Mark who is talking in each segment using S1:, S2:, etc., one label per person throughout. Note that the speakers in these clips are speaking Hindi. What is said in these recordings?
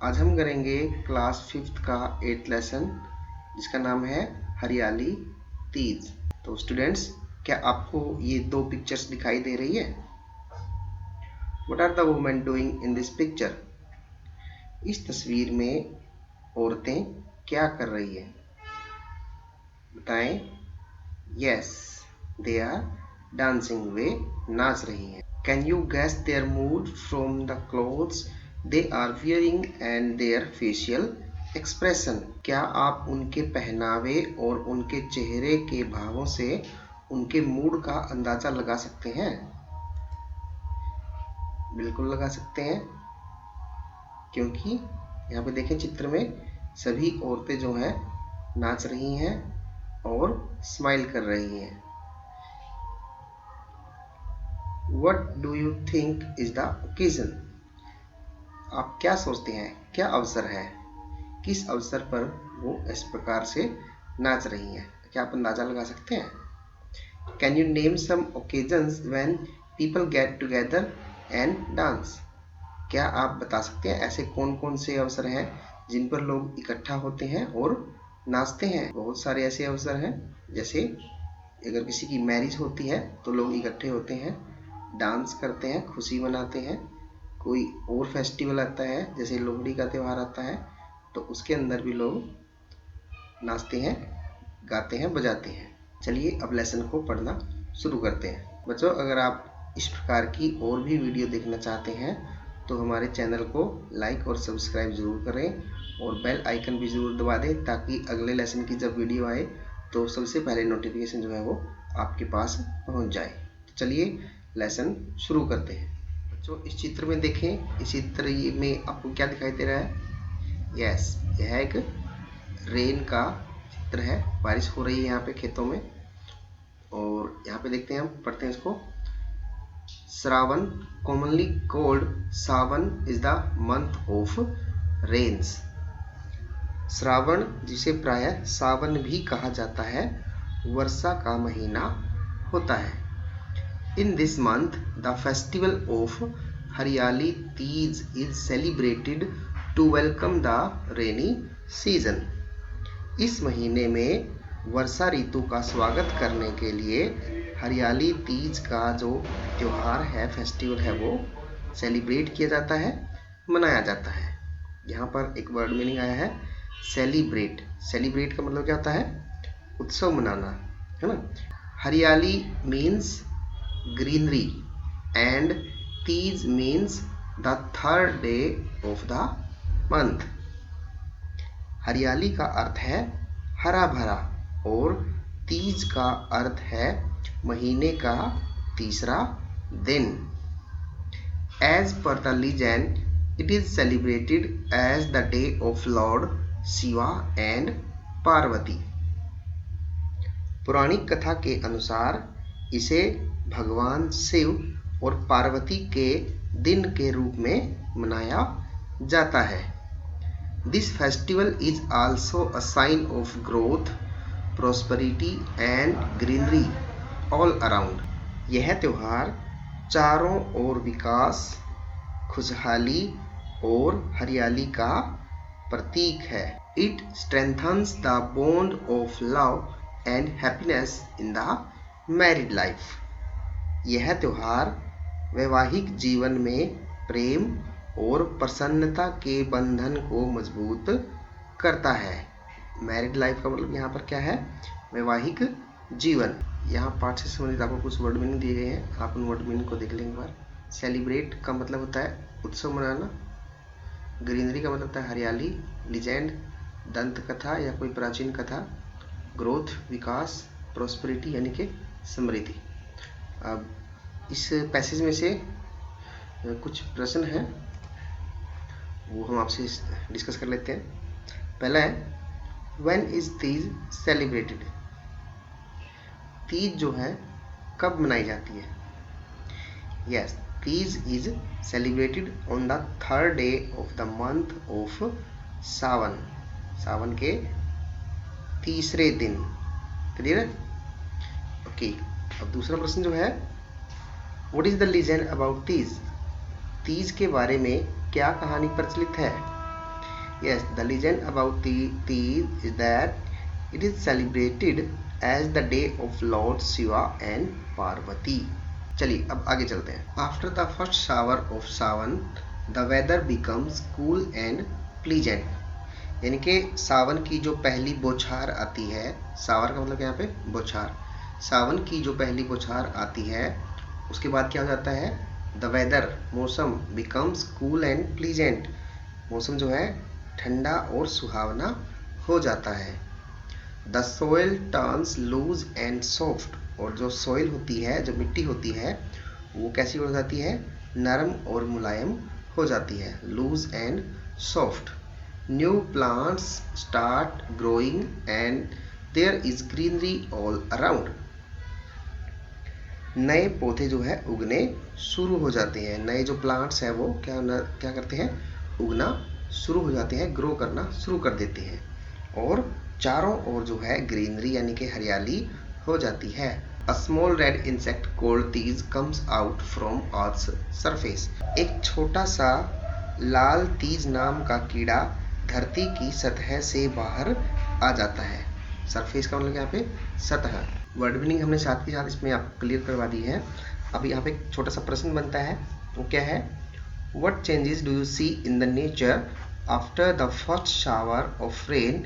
S1: आज हम करेंगे क्लास 5th का 8th लेसन जिसका नाम है हरियाली तीज। तो स्टूडेंट्स, क्या आपको ये दो पिक्चर्स दिखाई दे रही है? What are the women doing in this picture? इस तस्वीर में औरतें क्या कर रही है? बताएं। यस, दे आर डांसिंग, वे नाच रही हैं। Can you guess their mood from the clothes they are wearing and their facial expression? क्या आप उनके पहनावे और उनके चेहरे के भावों से उनके मूड का अंदाजा लगा सकते हैं? बिल्कुल लगा सकते हैं, क्योंकि यहाँ पे देखें चित्र में सभी औरतें जो हैं नाच रही हैं और स्माइल कर रही हैं। What do you think is the occasion? आप क्या सोचते हैं, क्या अवसर है? किस अवसर पर वो इस प्रकार से नाच रही हैं? क्या आप अंदाजा लगा सकते हैं? Can you name some occasions when people get together and dance? क्या आप बता सकते हैं ऐसे कौन कौन से अवसर हैं जिन पर लोग इकट्ठा होते हैं और नाचते हैं? बहुत सारे ऐसे अवसर हैं, जैसे अगर किसी की मैरिज होती है तो लोग इकट्ठे होते हैं, डांस करते हैं, खुशी मनाते हैं। कोई और फेस्टिवल आता है, जैसे लोहड़ी का त्यौहार आता है, तो उसके अंदर भी लोग नाचते हैं, गाते हैं, बजाते हैं। चलिए अब लेसन को पढ़ना शुरू करते हैं। बच्चों, अगर आप इस प्रकार की और भी वीडियो देखना चाहते हैं तो हमारे चैनल को लाइक और सब्सक्राइब ज़रूर करें और बेल आइकन भी ज़रूर दबा दें, ताकि अगले लेसन की जब वीडियो आए तो सबसे पहले नोटिफिकेशन जो है वो आपके पास पहुंच जाए। तो चलिए लेसन शुरू करते हैं। बच्चों, इस चित्र में देखें, इस चित्र में आपको क्या दिखाई दे रहा है? यस, यह एक रेन का चित्र है। बारिश हो रही है यहाँ पे खेतों में, और यहाँ पे देखते हैं, हम पढ़ते हैं इसको। Shravan, commonly called Sawan, is the month of rains. Shravan, जिसे प्रायः सावन भी कहा जाता है, वर्षा का महीना होता है। In this month, the festival of Hariyali Teej is celebrated to welcome the rainy season. इस महीने में वर्षा ऋतु का स्वागत करने के लिए हरियाली तीज का जो त्योहार है, फेस्टिवल है, वो सेलिब्रेट किया जाता है, मनाया जाता है। यहाँ पर एक वर्ड मीनिंग आया है, सेलिब्रेट। सेलिब्रेट का मतलब क्या होता है? उत्सव मनाना, है ना। हरियाली means greenery and Teej means the third day of the month. हरियाली का अर्थ है हरा भरा और तीज का अर्थ है महीने का तीसरा दिन। As per the legend, it is celebrated as the day of Lord Shiva and Parvati. पौराणिक कथा के अनुसार इसे भगवान शिव और पार्वती के दिन के रूप में मनाया जाता है। This festival is also a sign of growth, prosperity and greenery all around. यह त्योहार चारों ओर विकास, खुशहाली और हरियाली का प्रतीक है। It strengthens the bond of love and happiness in the married life. यह त्योहार वैवाहिक जीवन में प्रेम और प्रसन्नता के बंधन को मजबूत करता है। मैरिड लाइफ का मतलब यहाँ पर क्या है? वैवाहिक जीवन। यहाँ पाठ से संबंधित आपको कुछ वर्ड मीनिंग दिए गए हैं, आप उन वर्ड मीनिंग को देख लें एक बार। सेलिब्रेट का मतलब होता है उत्सव मनाना। ग्रीनरी का मतलब होता है हरियाली। लीजेंड, दंत कथा या कोई प्राचीन कथा। ग्रोथ, विकास। प्रॉस्पेरिटी यानी कि समृद्धि। अब इस पैसेज में से कुछ प्रश्न हैं, वो हम आपसे डिस्कस कर लेते हैं। पहला है, when is Teej celebrated? Teej जो है कब मनाई जाती है? Yes, Teej is celebrated on the third day of the month of Sawan. Sawan के तीसरे दिन। क्लियर है? ओके। अब दूसरा प्रश्न जो है, what is the legend about Teej? Teej के बारे में क्या कहानी प्रचलित है? Yes, the legend about the Teej is that it is celebrated as the day of Lord Shiva and Parvati. चलिए अब आगे चलते हैं. After the first shower of Sawan, the weather becomes cool and pleasant. यानी कि सावन की जो पहली बौछार आती है, सावर का मतलब यहाँ पे बौछार, सावन की जो पहली बौछार आती है उसके बाद क्या हो जाता है, द वेदर मौसम बिकम्स कूल एंड प्लीजेंट, मौसम जो है ठंडा और सुहावना हो जाता है. The soil turns loose and soft, और जो सोइल होती है, जो मिट्टी होती है, वो कैसी हो जाती है, नरम और मुलायम हो जाती है, loose and soft. New plants start growing and there is greenery all around. नए पौधे जो है उगने शुरू हो जाते हैं, नए जो प्लांट्स हैं वो क्या करते हैं, उगना शुरू हो जाते हैं, ग्रो करना शुरू कर देते हैं, और चारों ओर जो है ग्रीनरी यानी कि हरियाली हो जाती है. A small red insect called Teej comes out from earth surface. एक छोटा सा लाल तीज नाम का कीड़ा धरती की सतह से बाहर आ जाता है. सरफेस का मतलब यहाँ पे सतह. वर्ड मीनिंग हमने साथ के साथ इसमें आपको क्लियर करवा दी है. अब यहाँ पे एक छोटा सा प्रश्न बनता है, वो क्या है, what changes do you see in the nature after the first shower of rain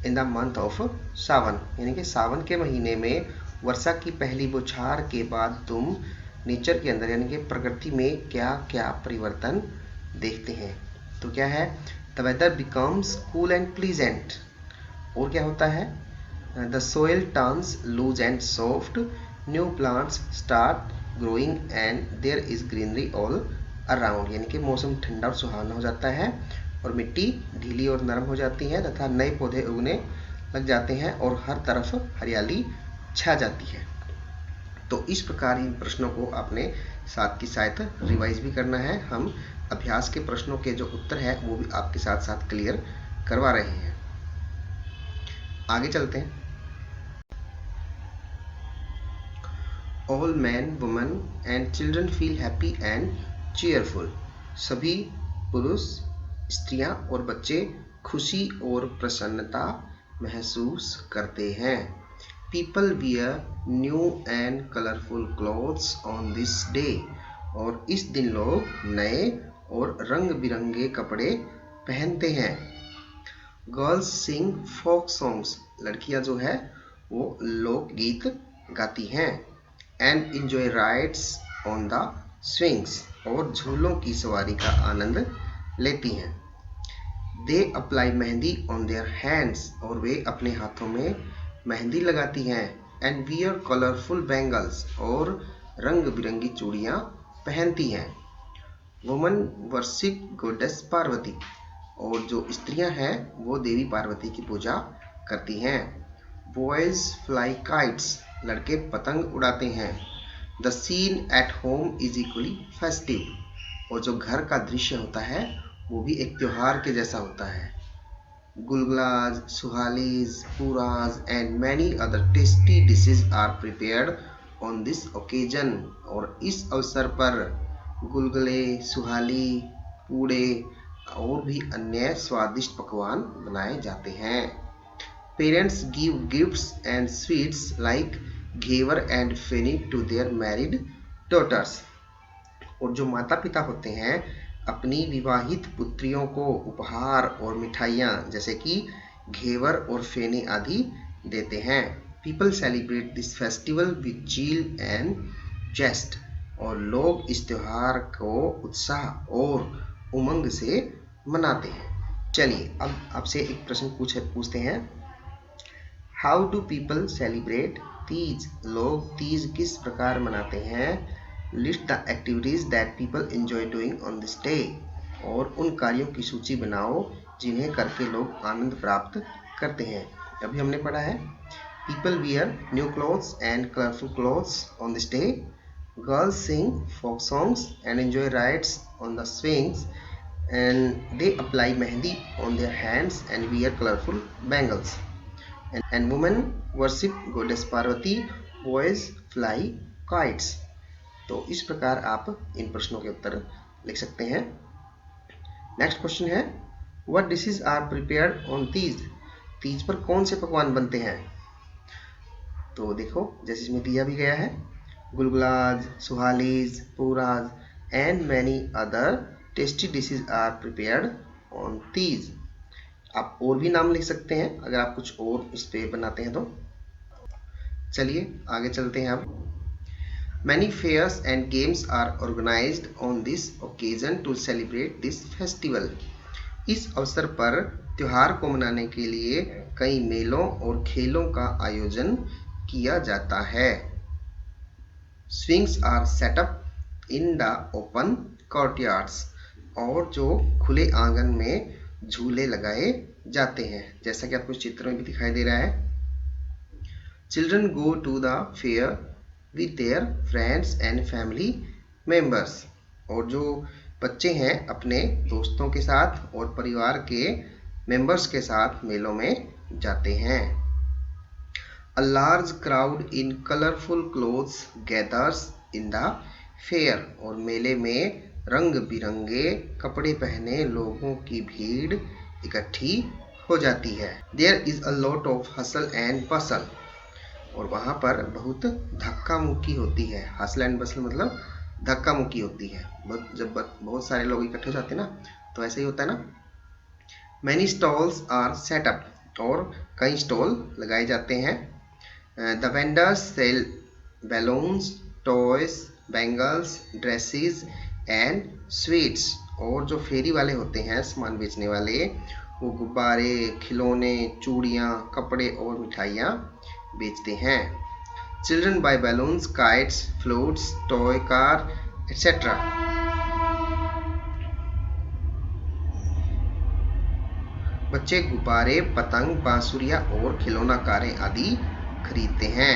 S1: in the month of Sawan. यानी कि सावन के महीने में वर्षा की पहली बौछार के बाद तुम नेचर के अंदर यानी कि प्रकृति में क्या क्या परिवर्तन देखते हैं. तो क्या है, the weather becomes cool and pleasant, और क्या होता है, the soil turns loose and soft, new plants start growing and there is greenery all around. यानी कि मौसम ठंडा और सुहावना हो जाता है और मिट्टी ढीली और नरम हो जाती है तथा नए पौधे उगने लग जाते हैं और हर तरफ हरियाली छा जाती है. तो इस प्रकार इन प्रश्नों को आपने साथ की साथ रिवाइज भी करना है. हम अभ्यास के प्रश्नों के जो उत्तर है वो भी आपके साथ साथ क्लियर करवा रहे हैं. आगे चलते हैं. All men, women and children feel happy and cheerful. सभी पुरुष, स्त्रियां और बच्चे खुशी और प्रसन्नता महसूस करते हैं. People wear new and colorful clothes on this day. और इस दिन लोग नए और रंग बिरंगे कपड़े पहनते हैं. Girls sing folk songs. लड़कियां जो है वो लोकगीत गाती हैं. And enjoy rides on the swings. और झूलों की सवारी का आनंद लेती हैं. They apply mehndi on their hands. और वे अपने हाथों में मेहंदी लगाती हैं. And wear colorful bangles. और रंग बिरंगी चूड़ियाँ पहनती हैं. Women worship goddess Parvati. और जो स्त्रियां हैं वो देवी पार्वती की पूजा करती हैं. Boys fly kites. लड़के पतंग उड़ाते हैं. The scene at home is equally festive. और जो घर का दृश्य होता है वो भी एक त्योहार के जैसा होता है. Gulgulas, suhalis, पूराज and many other tasty dishes are prepared on this occasion. और इस अवसर पर गुलगुले, सुहाली, पूड़े और भी अन्य स्वादिष्ट पकवान बनाए जाते हैं. Parents give gifts and sweets like ghevar and pheni to their married daughters. और जो माता पिता होते हैं अपनी विवाहित पुत्रियों को उपहार और मिठाइयाँ जैसे कि घेवर और फेनी आदि देते हैं. People celebrate this festival with चील एंड जेस्ट. और लोग इस त्योहार को उत्साह और उमंग से मनाते हैं. चलिए अब आपसे एक प्रश्न पूछते हैं. How do people celebrate Teej. लोग तीज किस प्रकार मनाते हैं. List the activities that people enjoy doing on this day. और उन कार्यों की सूची बनाओ जिन्हें करके लोग आनंद प्राप्त करते हैं. अभी हमने पढ़ा है people wear new clothes and colourful clothes on this day. Girls sing folk songs and enjoy rides on the swings. and they apply mehendi on their hands and wear colorful bangles. And women worship goddess Parvati. Boys fly kites. तो इस प्रकार आप इन प्रश्नों के उत्तर लिख सकते हैं. नेक्स्ट क्वेश्चन है what dishes are prepared on Teej? Teej पर कौन से पकवान बनते हैं? तो देखो जैसे इसमें दिया भी गया है, gulgulas, suhalis, puras and many other tasty dishes are prepared on Teej. आप और भी नाम लिख सकते हैं अगर आप कुछ और इस पे बनाते हैं तो। चलिए आगे चलते हैं अब। Many fairs and games are organized on this occasion to celebrate this festival. इस अवसर पर त्योहार को मनाने के लिए कई मेलों और खेलों का आयोजन किया जाता है। Swings are set up in the open courtyards. और जो खुले आंगन में झूले लगाए जाते हैं, जैसा कि आपको चित्र में भी दिखाई दे रहा है। Children go to the fair with their friends and family members. और जो बच्चे हैं अपने दोस्तों के साथ और परिवार के मेंबर्स के साथ मेलों में जाते हैं। A large crowd in colorful clothes gathers in the fair. और मेले में रंग बिरंगे कपड़े पहने लोगों की भीड़ इकट्ठी हो जाती है। There is a lot of hustle and bustle. और वहाँ पर बहुत धक्का मुक्की होती है। हसल एंड बसल मतलब धक्का मुक्की होती है। जब बहुत सारे लोग इकट्ठे हो जाते हैं ना, तो ऐसे ही होता है ना। Many stalls are set up. और कई स्टॉल लगाए जाते हैं। The vendors sell balloons, toys, bangles, dresses and sweets. और जो फेरी वाले होते हैं सामान बेचने वाले, वो गुब्बारे, खिलौने, चूड़ियाँ, कपड़े और मिठाइयाँ बेचते हैं। Children buy balloons, kites, floats, toy car, etc. बच्चे गुब्बारे, पतंग, बांसुरियां और खिलौना कारें आदि खरीदते हैं।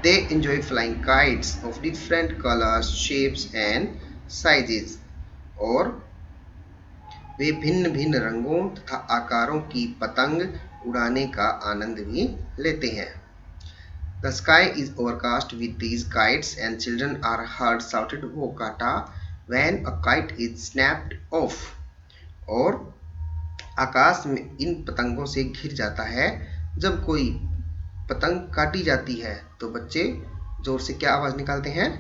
S1: They enjoy flying kites of different colors, shapes and sizes. और वे भिन्न भिन्न रंगों तथा आकारों की पतंग उड़ाने का आनंद भी लेते हैं। The sky is overcast with these kites and children are heard shouted "Wokata" when a kite is snapped off. और आकाश में इन पतंगों से घिर जाता है। जब कोई पतंग काटी जाती है तो बच्चे जोर से क्या आवाज निकालते हैं?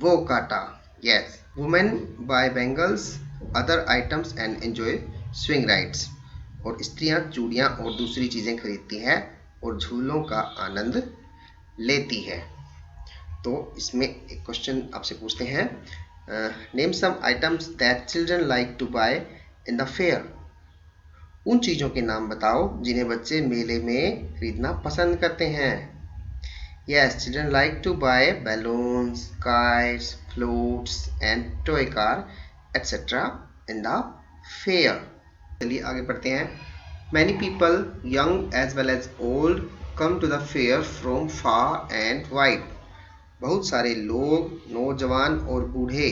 S1: वो काटा। Yes. Women buy bangles, other items and enjoy swing rides. और स्त्रियां चूड़ियां और दूसरी चीजें खरीदती हैं और झूलों का आनंद लेती है। तो इसमें एक क्वेश्चन आपसे पूछते हैं, name some items that children like to buy in the fair. उन चीज़ों के नाम बताओ जिन्हें बच्चे मेले में खरीदना पसंद करते हैं। Yes, children like to buy balloons, kites, floats and toy car etcetera in the fair. चलिए आगे बढ़ते हैं। Many people young as well as old come to the fair from far and wide. बहुत सारे लोग, नौजवान और बूढ़े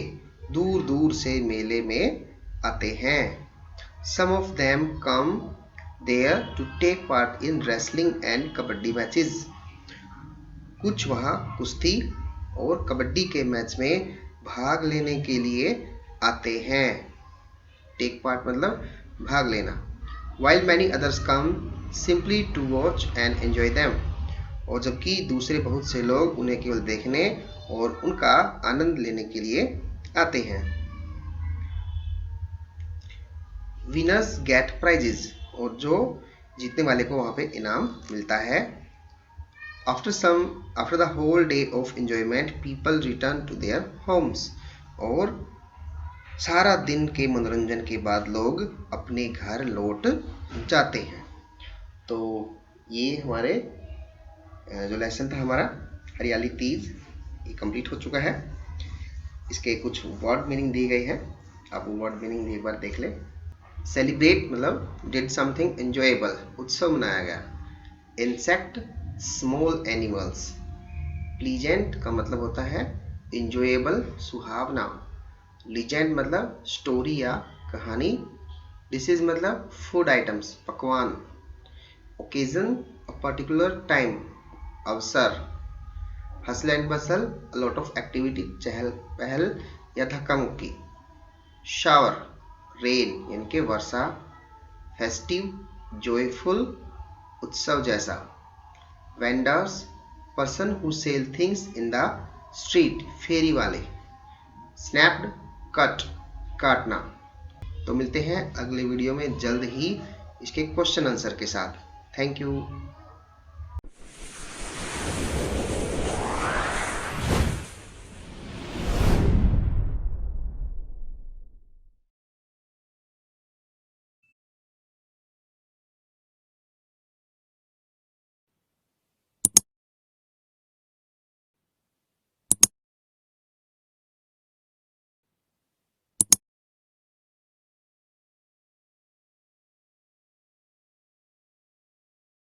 S1: दूर दूर से मेले में आते हैं। Some of them come there to take part in wrestling and kabaddi matches. कुछ वहाँ कुश्ती और कबड्डी के मैच में भाग लेने के लिए आते हैं। Take part मतलब भाग लेना। While many others come simply to watch and enjoy them. और जबकि दूसरे बहुत से लोग उन्हें केवल देखने और उनका आनंद लेने के लिए आते हैं। Winners get prizes. और जो जीतने वाले को वहाँ पे इनाम मिलता है। After the whole day of enjoyment, people return to their homes. और सारा दिन के मनोरंजन के बाद लोग अपने घर लौट जाते हैं। तो ये हमारे जो लेसन था हमारा हरियाली तीज, ये कंप्लीट हो चुका है। इसके कुछ वर्ड मीनिंग दिए गए हैं, आप वर्ड मीनिंग एक बार देख लें। सेलिब्रेट मतलब डिड समथिंग एंजॉयबल, उत्सव मनाया गया। Insect, small animals. प्लीजेंट का मतलब होता है एंजॉयबल, सुहावना। लीजेंड मतलब स्टोरी या कहानी। डिशेज मतलब फूड आइटम्स, पकवान। ओकेजन, अ पर्टिकुलर टाइम, अवसर। Hustle and bustle, a lot of activity, चहल पहल या धक्का मुक्की। शावर, रेन यानी कि वर्षा। फेस्टिव, जॉयफुल, उत्सव जैसा। Vendors, person who sell things in the street, फेरी वाले। स्नैप्ड, कट, काटना। तो मिलते हैं अगले वीडियो में जल्द ही इसके क्वेश्चन आंसर के साथ। Thank you.